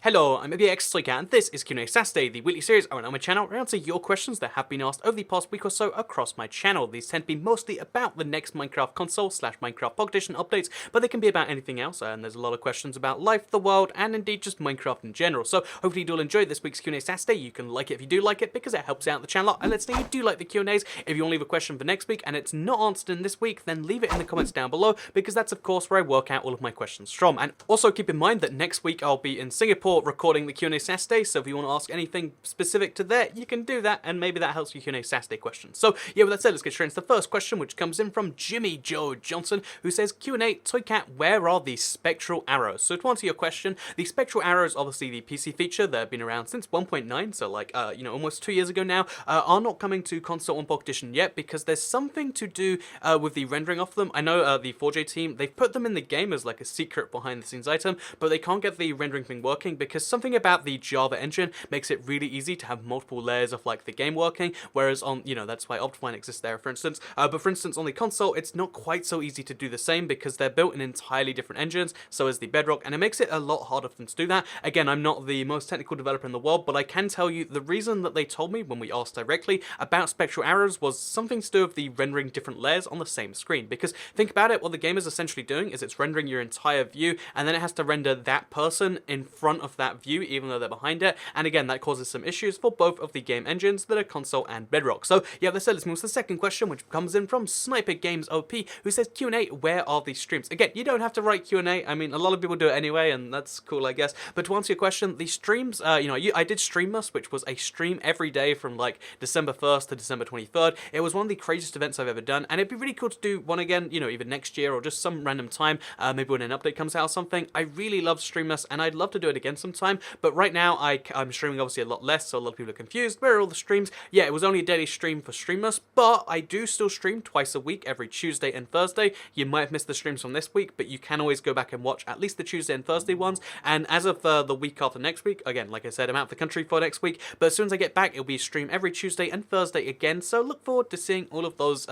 Hello, I'm ABX and this is Q&A Saturday, the weekly series around my channel where I answer your questions that have been asked over the past week or so across my channel. These tend to be mostly about the next Minecraft console / Minecraft Pocket Edition updates, but they can be about anything else, and there's a lot of questions about life, the world, and indeed just Minecraft in general. So hopefully you'll enjoy this week's Q&A Saturday. You can like it if you do like it because it helps out the channel a lot, and let's say you do like the Q&As. If you want to leave a question for next week and it's not answered in this week, then leave it in the comments down below because that's of course where I work out all of my questions from. And also keep in mind that next week I'll be in Singapore recording the Q&A Saturday, so if you want to ask anything specific to there, you can do that, and maybe that helps your Q&A Saturday questions. So yeah, with that said, let's get straight into the first question, which comes in from Jimmy Joe Johnson, who says, Q&A, Toycat, where are the Spectral arrows? So to answer your question, the Spectral arrows, obviously the PC feature that have been around since 1.9, so like, almost 2 years ago now, are not coming to console and Pocket Edition yet because there's something to do with the rendering of them. I know the 4J team, they've put them in the game as like a secret behind the scenes item, but they can't get the rendering thing working because something about the Java engine makes it really easy to have multiple layers of like the game working, whereas on, that's why Optifine exists there, for instance. But for instance, on the console, it's not quite so easy to do the same because they're built in entirely different engines, so is the Bedrock, and it makes it a lot harder for them to do that. Again, I'm not the most technical developer in the world, but I can tell you the reason that they told me when we asked directly about Spectral arrows was something to do with the rendering different layers on the same screen. Because think about it, what the game is essentially doing is it's rendering your entire view, and then it has to render that person in front of that view, even though they're behind it. And again, that causes some issues for both of the game engines that are console and Bedrock. So yeah, let's move to the second question, which comes in from Sniper Games OP, who says, Q&A, where are these streams? Again, you don't have to write Q&A. I mean, a lot of people do it anyway, and that's cool, I guess. But to answer your question, the streams, I did Streammas, which was a stream every day from like December 1st to December 23rd. It was one of the craziest events I've ever done, and it'd be really cool to do one again, either next year or just some random time, maybe when an update comes out or something. I really love Streammas, and I'd love to do it again sometime, but right now I'm streaming obviously a lot less, so a lot of people are confused. Where are all the streams? Yeah, it was only a daily stream for Streammas, but I do still stream twice a week, every Tuesday and Thursday. You might have missed the streams from this week, but you can always go back and watch at least the Tuesday and Thursday ones. And as of the week after next week, again, like I said, I'm out of the country for next week, but as soon as I get back, it'll be stream every Tuesday and Thursday again. So look forward to seeing all of those,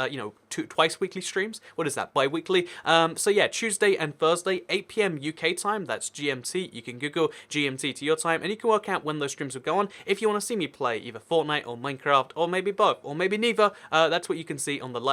twice weekly streams. What is that? Bi-weekly. So yeah, Tuesday and Thursday, 8 p.m. UK time. That's GMT. You can Google GMT to your time, and you can work out when those streams will go on. If you want to see me play either Fortnite or Minecraft, or maybe both, or maybe neither, that's what you can see on the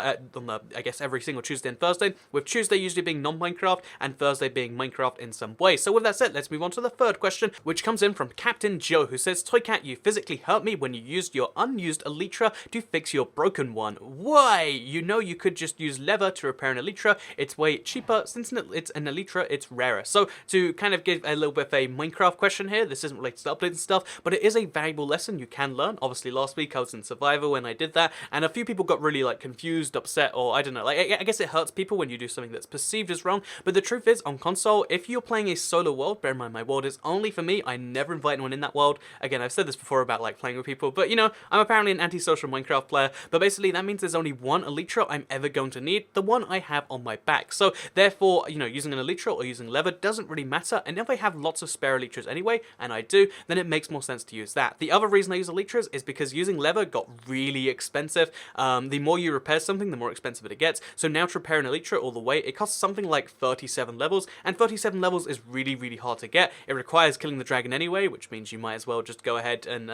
I guess every single Tuesday and Thursday, with Tuesday usually being non-Minecraft and Thursday being Minecraft in some way. So with that said, let's move on to the third question, which comes in from Captain Joe, who says, Toycat, you physically hurt me when you used your unused elytra to fix your broken one. Why? You could just use leather to repair an elytra. It's way cheaper. Since it's an elytra, it's rarer. So to kind of give a little bit of a Minecraft question here, this isn't related to updates and stuff, but it is a valuable lesson you can learn. Obviously last week I was in Survivor when I did that, and a few people got really like confused, upset, or I don't know, like I guess it hurts people when you do something that's perceived as wrong. But the truth is, on console, if you're playing a solo world, bear in mind my world is only for me, I never invite anyone in that world. Again, I've said this before about like playing with people, but I'm apparently an antisocial Minecraft player, but basically that means there's only one elytra I'm ever going to need, the one I have on my back. So therefore, using an elytra or using leather doesn't really matter, and if I have lots of spare elytras anyway, and I do, then it makes more sense to use that. The other reason I use elytras is because using leather got really expensive. The more you repair something, the more expensive it gets. So now to repair an elytra all the way, it costs something like 37 levels, and 37 levels is really, really hard to get. It requires killing the dragon anyway, which means you might as well just go ahead and,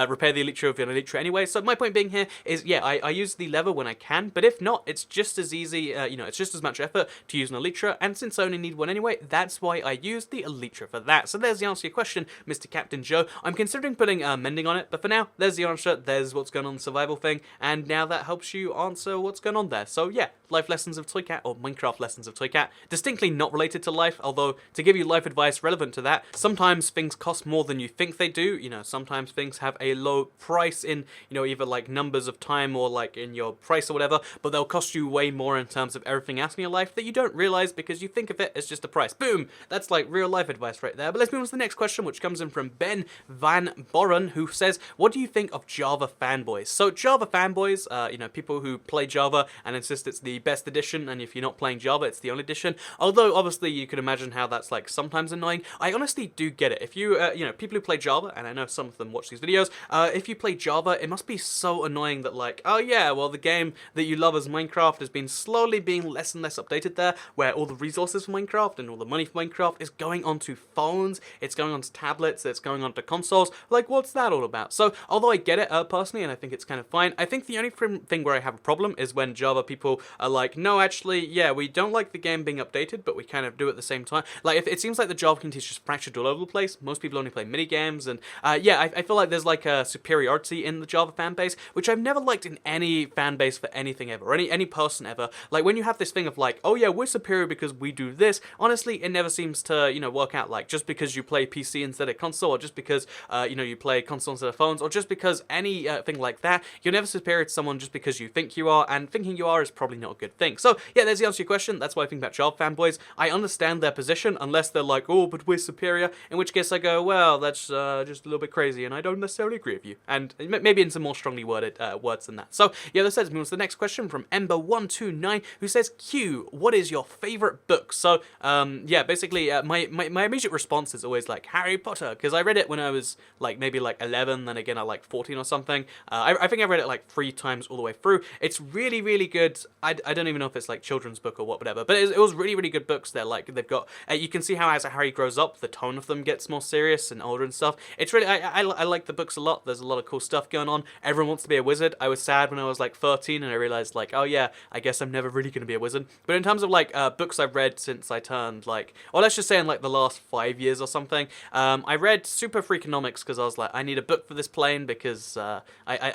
repair the elytra with an elytra anyway. So my point being here is, yeah, I use the leather when I can, but if not, it's just as easy, it's just as much effort to use an elytra, and since I only need one anyway, that's why I use the elytra for that. So there's the answer to your question, Mr. Captain Joe. I'm considering putting mending on it, but for now, there's the answer, there's what's going on in the survival thing, and now that helps you answer what's going on there. So yeah, life lessons of Toycat, or Minecraft lessons of Toycat, distinctly not related to life, although to give you life advice relevant to that, sometimes things cost more than you think they do. Sometimes things have a low price in, either like numbers of time or like in your price or whatever, but they'll cost you way more in terms of everything else in your life that you don't realize because you think of it as just a price. Boom! That's like real life advice right there. But let's move on to the next question, which comes in from Ben Van Boren, who says, what do you think of Java fanboys? So Java fanboys, people who play Java and insist it's the best edition, and if you're not playing Java, it's the only edition. Although obviously you can imagine how that's like sometimes annoying. I honestly do get it. If you, people who play Java, and I know some of them watch these videos, if you play Java, it must be so annoying that like, oh yeah, well the game that you love as Minecraft has been slowly being less and less updated there, where all the resources for Minecraft and all the money for Minecraft is going onto phones phones, it's going onto tablets, it's going onto consoles. Like, what's that all about? So, although I get it personally, and I think it's kind of fine, I think the only thing where I have a problem is when Java people are like, no, actually, yeah, we don't like the game being updated, but we kind of do at the same time. Like, if it seems like the Java community is just fractured all over the place. Most people only play mini games, and yeah, I feel like there's like a superiority in the Java fan base, which I've never liked in any fan base for anything ever, or any person ever. Like, when you have this thing of like, oh yeah, we're superior because we do this, honestly, it never seems to, you know, work out. Like, just because you play PC instead of console, or just because, you know, you play console instead of phones, or just because any thing like that, you're never superior to someone just because you think you are, and thinking you are is probably not a good thing. So, yeah, there's the answer to your question. That's what I think about Java fanboys. I understand their position, unless they're like, oh, but we're superior, in which case I go, well, that's just a little bit crazy, and I don't necessarily agree with you. And maybe in some more strongly worded words than that. So, yeah, that says, moves to the next question from Ember129, who says, Q, what is your favorite book? So, yeah, basically, my immediate response is always like Harry Potter, because I read it when I was like maybe like 11, then again I like 14 or something. I think I read it like 3 times all the way through. It's really, really good. I don't even know if it's like children's book or whatever, but it was really, really good books. They're like, they've got, you can see how as Harry grows up, the tone of them gets more serious and older and stuff. It's really, I like the books a lot. There's a lot of cool stuff going on. Everyone wants to be a wizard. I was sad when I was like 13 and I realized like, oh yeah, I guess I'm never really going to be a wizard. But in terms of like books I've read since I turned like, or let's just say in like the last 5 years or something, I read Super Freakonomics because I was like, I need a book for this plane because I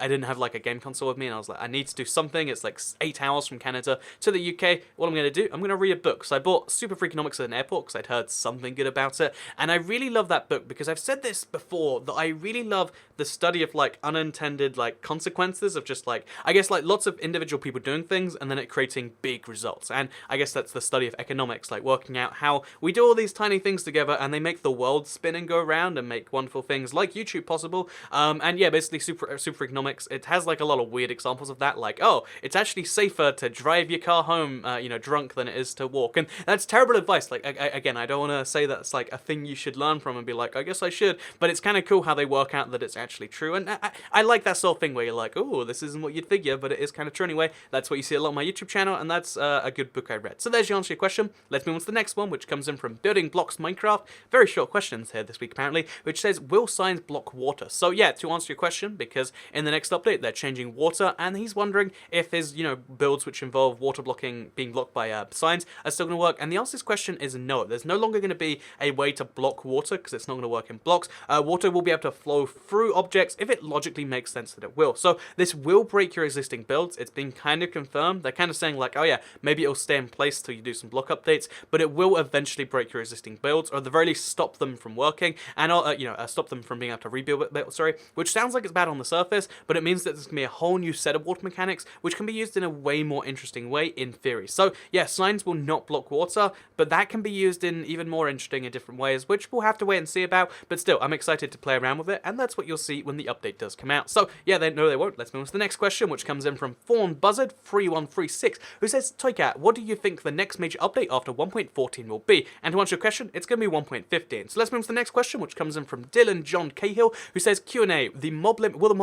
didn't have like a game console with me, and I was like, I need to do something. It's like 8 hours from Canada to the UK. What I'm going to do, I'm going to read a book. So I bought Super Freakonomics at an airport because I'd heard something good about it, and I really love that book because I've said this before, that I really love the study of like unintended like consequences of just like, I guess like lots of individual people doing things and then it creating big results. And I guess that's the study of economics, like working out how we do all these tiny things together and they make the world spin and go around and make wonderful things like YouTube possible. And yeah, basically Super Economics, it has like a lot of weird examples of that, like, oh, it's actually safer to drive your car home, you know, drunk than it is to walk. And that's terrible advice. Like, again, I don't want to say that's like a thing you should learn from and be like, I guess I should, but it's kind of cool how they work out that it's actually true. And I like that sort of thing where you're like, oh, this isn't what you'd figure, but it is kind of true anyway. That's what you see a lot on my YouTube channel, and that's a good book I read. So there's your answer to your question. Let's move on to the next one, which comes in from Building Blocks Minecraft. Very short questions here this week, apparently, which says, will signs block water? So yeah, to answer your question, because in the next update, they're changing water, and he's wondering if his, you know, builds which involve water blocking, being blocked by signs, are still going to work. And the answer to this question is no. There's no longer going to be a way to block water, because it's not going to work in blocks. Water will be able to flow through objects if it logically makes sense that it will. So this will break your existing builds. It's been kind of confirmed. They're kind of saying like, oh yeah, maybe it'll stay in place till you do some block updates, but it will eventually break your existing builds, or at the very least stop them from working, and you know, stop them from being able to rebuild it, sorry, which sounds like it's bad on the surface, but it means that there's going to be a whole new set of water mechanics, which can be used in a way more interesting way in theory. So yeah, signs will not block water, but that can be used in even more interesting and different ways, which we'll have to wait and see about, but still, I'm excited to play around with it, and that's what you'll see when the update does come out. So yeah, they won't. Let's move on to the next question, which comes in from Fawn Buzzard 3136, who says, Toycat, what do you think the next major update after 1.14 will be? And to answer your question, it's going to be 1.15. So let's move to the next question, which comes in from Dylan John Cahill, who says, Q&A, will the mob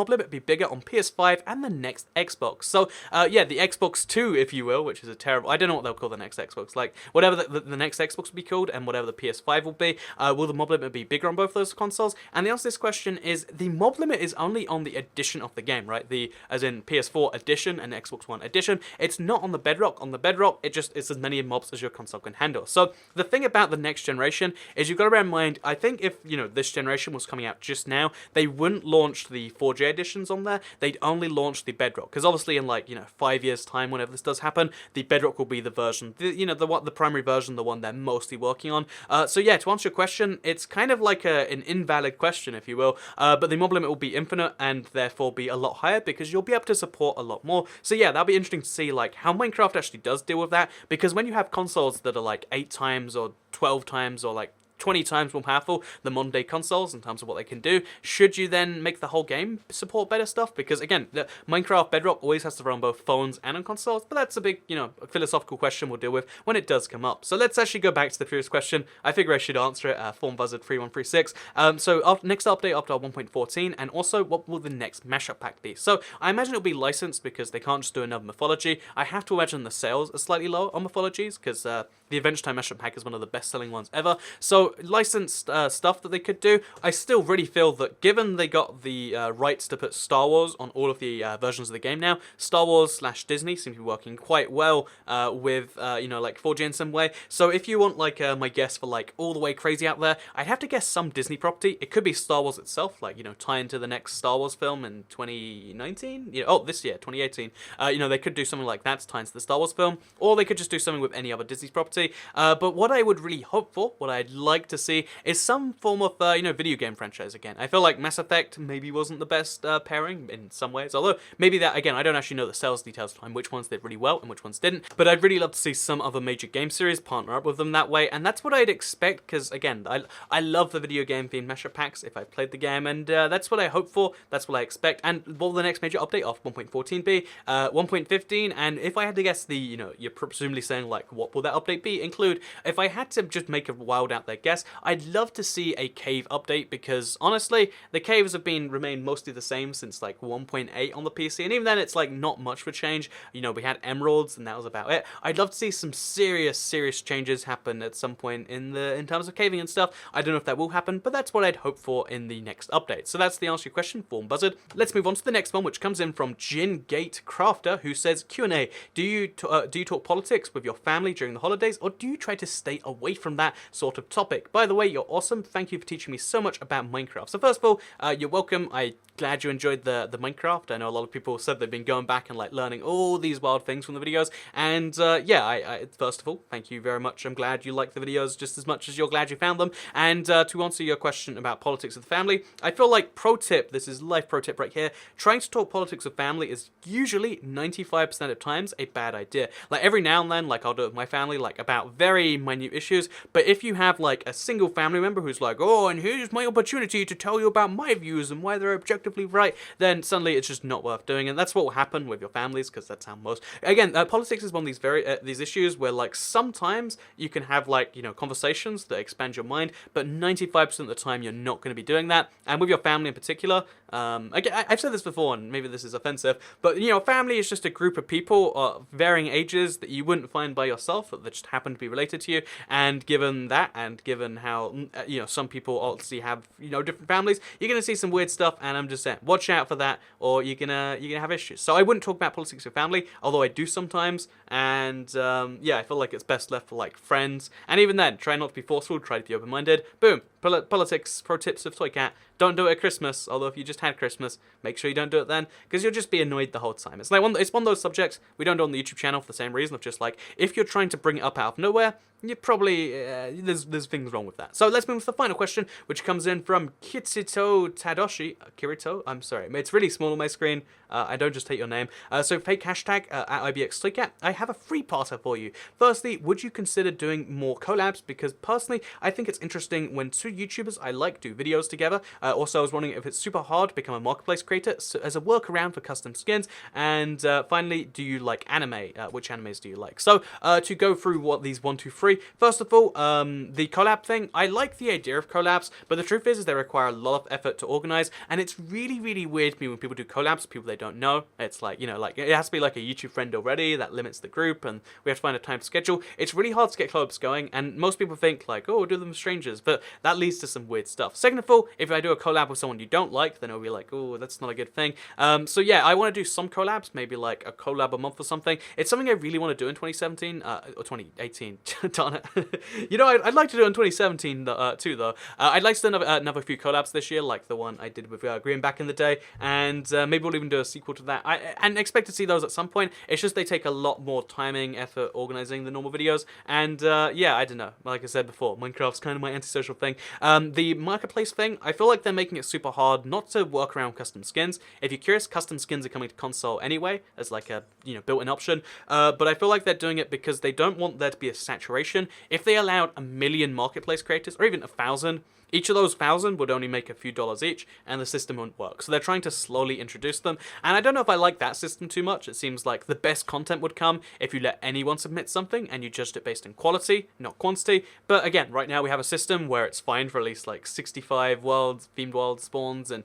limit be bigger on PS5 and the next Xbox? So yeah, the Xbox 2, if you will, which is a terrible, I don't know what they'll call the next Xbox, like whatever the next Xbox will be called and whatever the PS5 will be, will the mob limit be bigger on both those consoles? And the answer to this question is the mob limit is only on the edition of the game, right? As in PS4 edition and Xbox One edition. It's not on the Bedrock. On the Bedrock, it's as many mobs as your console can handle. So the thing about the next generation is you've got to bear in mind, I think if, you know, this generation was coming out just now, they wouldn't launch the 4J editions on there. They'd only launch the Bedrock, because obviously in like, you know, 5 years time, whenever this does happen, the Bedrock will be the version, the primary version, the one they're mostly working on. So yeah, to answer your question, it's kind of like an invalid question, if you will, but the mob limit will be infinite and therefore be a lot higher because you'll be able to support a lot more. So yeah, that'll be interesting to see like how Minecraft actually does deal with that, because when you have consoles that are like 8 times or 12 times or like 20 times more powerful than modern day consoles in terms of what they can do, should you then make the whole game support better stuff? Because again, the Minecraft Bedrock always has to run on both phones and on consoles, but that's a big, you know, philosophical question we'll deal with when it does come up. So let's actually go back to the previous question. I figure I should answer it, FormBuzzard 3136. So next update after 1.14, and also what will the next mashup pack be? So I imagine it'll be licensed because they can't just do another mythology. I have to imagine the sales are slightly low on mythologies because the Adventure Time Mashup Pack is one of the best-selling ones ever. So licensed stuff that they could do, I still really feel that given they got the rights to put Star Wars on all of the versions of the game now, Star Wars / Disney seem to be working quite well with, you know, like 4G in some way. So if you want like my guess for like all the way crazy out there, I'd have to guess some Disney property. It could be Star Wars itself, like, you know, tie into the next Star Wars film in 2019? You know, oh, this year, 2018. You know, they could do something like that to tie into the Star Wars film, or they could just do something with any other Disney property. But what I would really hope for, what I'd like to see, is some form of, you know, video game franchise again. I feel like Mass Effect maybe wasn't the best pairing in some ways, although maybe that, again, I don't actually know the sales details behind which ones did really well and which ones didn't, but I'd really love to see some other major game series partner up with them that way, and that's what I'd expect, because, again, I love the video game themed mashup packs if I've played the game, and that's what I hope for, that's what I expect. And what will the next major update of 1.14 be? 1.15, and if I had to guess the, you know, you're presumably saying, like, what will that update be? Include, if I had to just make a wild out there guess, I'd love to see a cave update, because, honestly, the caves have remained mostly the same since, like, 1.8 on the PC, and even then, it's, like, not much of a change. You know, we had emeralds, and that was about it. I'd love to see some serious changes happen at some point in terms of caving and stuff. I don't know if that will happen, but that's what I'd hope for in the next update. So that's the answer to your question, Form Buzzard. Let's move on to the next one, which comes in from Gingate Crafter, who says, Q&A, do you talk politics with your family during the holidays, or do you try to stay away from that sort of topic? By the way, you're awesome. Thank you for teaching me so much about Minecraft. So first of all, you're welcome. Glad you enjoyed the Minecraft. I know a lot of people said they've been going back and like learning all these wild things from the videos, and yeah, I first of all, thank you very much. I'm glad you like the videos just as much as you're glad you found them. And to answer your question about politics with family, I feel like pro tip, this is life pro tip right here, trying to talk politics with family is usually 95% of times a bad idea. Like every now and then, like I'll do it with my family, like about very minute issues, but if you have like a single family member who's like, oh, and here's my opportunity to tell you about my views and why they're objectively right, then suddenly it's just not worth doing, and that's what will happen with your families, because that's how most, again, politics is one of these these issues where like sometimes you can have like, you know, conversations that expand your mind, but 95% of the time you're not going to be doing that. And with your family in particular, again, I've said this before and maybe this is offensive, but you know, family is just a group of people of varying ages that you wouldn't find by yourself, that just happen to be related to you. And given that, and given how you know, some people obviously have, you know, different families, you're gonna see some weird stuff, and I'm just saying, watch out for that, or you're gonna have issues. So I wouldn't talk about politics with family, although I do sometimes, and yeah, I feel like it's best left for like friends, and even then, try not to be forceful, try to be open-minded. Boom, politics, pro tips of Toy Cat. Don't do it at Christmas, although if you just had Christmas, make sure you don't do it then, because you'll just be annoyed the whole time. It's like it's one of those subjects we don't do on the YouTube channel for the same reason of just like, if you're trying to bring it up out of nowhere, you probably, there's things wrong with that. So let's move to the final question, which comes in from Kirito Tadoshi. Kirito? I'm sorry, it's really small on my screen. I don't just hate your name. So fake hashtag at IBXToyCat. I have a free parter for you. Firstly, would you consider doing more collabs? Because personally, I think it's interesting when two YouTubers I like do videos together. Also, I was wondering if it's super hard to become a marketplace creator as a workaround for custom skins. And finally, do you like anime? Which animes do you like? So to go through what these 1, 2, 3. First of all, the collab thing. I like the idea of collabs, but the truth is they require a lot of effort to organize, and it's really, really weird to me when people do collabs, people they don't know. It's like, you know, like it has to be like a YouTube friend already, that limits the group, and we have to find a time to schedule. It's really hard to get collabs going, and most people think like, oh, do them with strangers, but that leads to some weird stuff. Second of all, if I do a collab with someone you don't like, then it'll be like, oh, that's not a good thing. So yeah, I want to do some collabs, maybe like a collab a month or something. It's something I really want to do in 2017, or 2018, darn it. You know, I'd like to do it in 2017 too, though. I'd like to do another few collabs this year, like the one I did with Green back in the day, and maybe we'll even do a sequel to that. And expect to see those at some point. It's just they take a lot more timing, effort, organizing the normal videos, and yeah, I don't know. Like I said before, Minecraft's kind of my antisocial thing. The marketplace thing, I feel like they're making it super hard not to work around custom skins. If you're curious, custom skins are coming to console anyway, as like a, you know, built-in option, but I feel like they're doing it because they don't want there to be a saturation. If they allowed 1 million marketplace creators, or even 1,000, each of those 1,000 would only make a few dollars each, and the system wouldn't work. So they're trying to slowly introduce them, and I don't know if I like that system too much. It seems like the best content would come if you let anyone submit something and you judged it based in quality, not quantity. But again, right now we have a system where it's fine for at least like 65 worlds, themed world spawns, and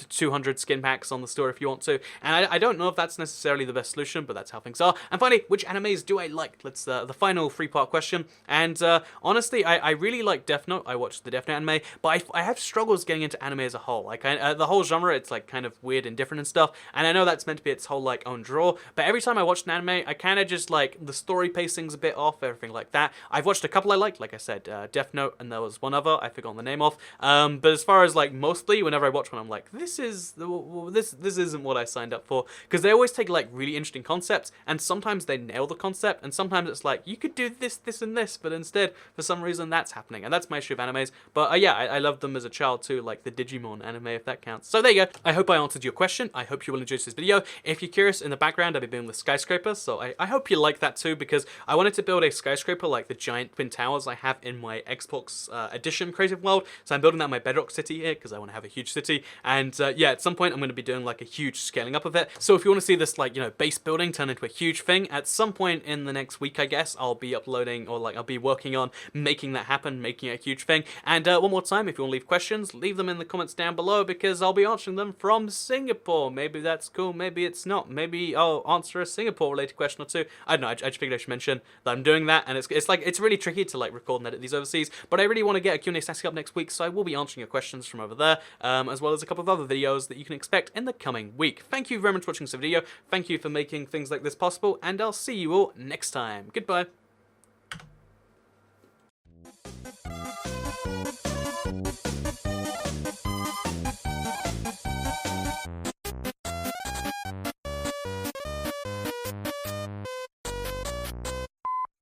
200 skin packs on the store if you want to. And I don't know if that's necessarily the best solution, but that's how things are. And finally, which animes do I like? Let's the final 3-part question. And honestly, I really like Death Note. I watched the Death Note anime, but I have struggles getting into anime as a whole. Like the whole genre, it's like kind of weird and different and stuff. And I know that's meant to be its whole like own draw, but every time I watch an anime, I kind of just like the story pacing's a bit off, everything like that. I've watched a couple I liked, like I said, Death Note, and there was one other I forgot the name of. But as far as like mostly, whenever I watch one, I'm like, this isn't what I signed up for, because they always take like really interesting concepts, and sometimes they nail the concept, and sometimes it's like you could do this, this, and this, but instead for some reason that's happening, and that's my issue of animes. But yeah, I loved them as a child too, like the Digimon anime, if that counts. So there you go. I hope I answered your question. I hope you will enjoy this video. If you're curious, in the background I've been building the skyscraper, so I hope you like that too, because I wanted to build a skyscraper like the giant twin towers I have in my Xbox edition creative world. So I'm building that in my Bedrock city here because I want to have a huge city, and yeah, at some point I'm going to be doing like a huge scaling up of it. So if you want to see this like base building turn into a huge thing, at some point in the next week, I guess I'll be uploading, or like I'll be working on making that happen, making it a huge thing. And one more time, if you want to leave questions, leave them in the comments down below, because I'll be answering them from Singapore. Maybe that's cool, maybe it's not. Maybe I'll answer a Singapore related question or two. I don't know, I just figured I should mention that I'm doing that, and it's really tricky to like record and edit these overseas, but I really want to get a Q&A session up next week, so I will be answering your questions from over there, as well as a couple of other videos that you can expect in the coming week. Thank you very much for watching this video, thank you for making things like this possible, and I'll see you all next time. Goodbye.